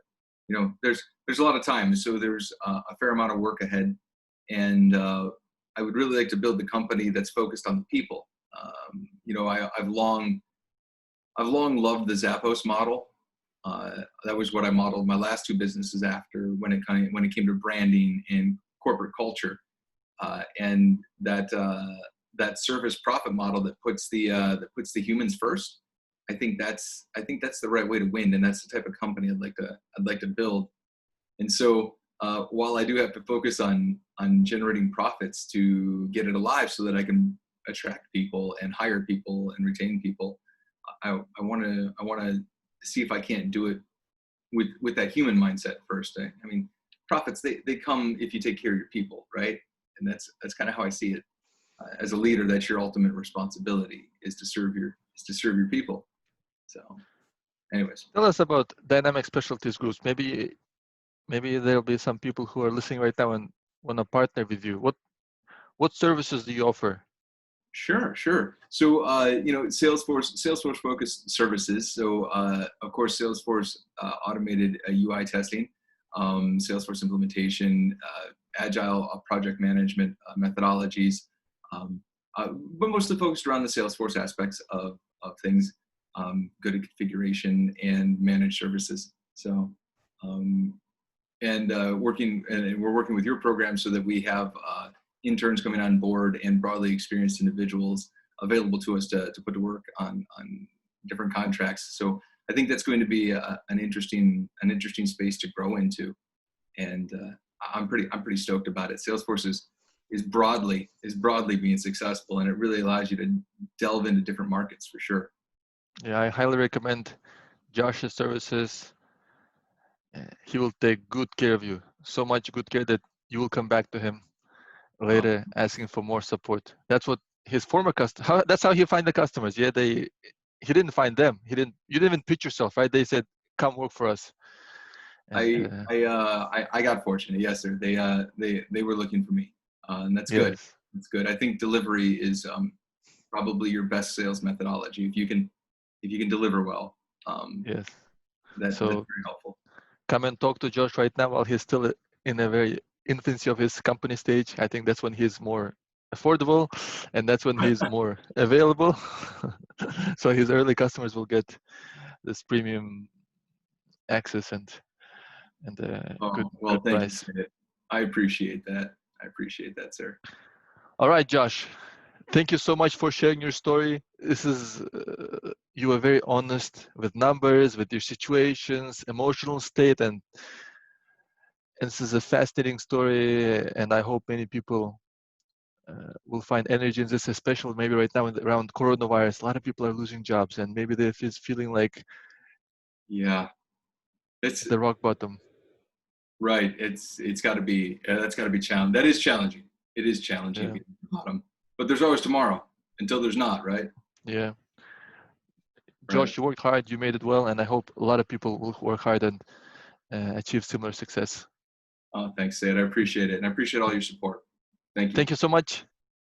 there's a lot of time, so there's a fair amount of work ahead, and I would really like to build the company that's focused on the people. I've long loved the Zappos model. That was what I modeled my last 2 businesses after when it came to branding and corporate culture, and that service profit model that puts the humans first. I think that's the right way to win, and that's the type of company I'd like to build. And so while I do have to focus on generating profits to get it alive, so that I can attract people and hire people and retain people, I want to see if I can't do it with that human mindset first. I mean, profits they come if you take care of your people, right? And that's kind of how I see it. As a leader, that's your ultimate responsibility, is to serve your people. So, anyways, tell us about Dynamic Specialties Groups. Maybe there'll be some people who are listening right now and want to partner with you. What services do you offer? Sure. So, Salesforce focused services. So, of course, Salesforce automated UI testing, Salesforce implementation, agile project management methodologies, but mostly focused around the Salesforce aspects of things, good at configuration and managed services. So, we're working with your program so that we have interns coming on board and broadly experienced individuals available to us to put to work on different contracts. So I think that's going to be an interesting space to grow into, and I'm pretty stoked about it. Salesforce is broadly being successful, and it really allows you to delve into different markets for sure. Yeah, I highly recommend Josh's services. He will take good care of you, so much good care that you will come back to him later asking for more support. That's what his former that's how he find the customers. Yeah, he didn't find them. You didn't even pitch yourself, right? They said, come work for us. And, I got fortunate. Yes, sir. They were looking for me, and that's good. Yes. That's good. I think delivery is probably your best sales methodology. If you can deliver well, Yes. That's So very helpful. come and talk to Josh right now while he's still in a very infancy of his company stage. I think that's when he's more affordable, and that's when he's more available. So his early customers will get this premium access and good Oh, well, good thank you, price. Sid. I appreciate that. I appreciate that, sir. All right, Josh. Thank you so much for sharing your story. This is you were very honest with numbers, with your situations, emotional state, and this is a fascinating story. And I hope many people will find energy in this, especially maybe right now around coronavirus. A lot of people are losing jobs, and maybe they're just feeling like Yeah, it's at the rock bottom. right. It's got to be that's got to be challenging. That is challenging. It is challenging Yeah, being at the bottom, but there's always tomorrow until there's not. Right. yeah. Right. Josh, you worked hard. You made it well, and I hope a lot of people will work hard and achieve similar success. Thanks, Sid. I appreciate it, and I appreciate all your support. Thank you. Thank you so much.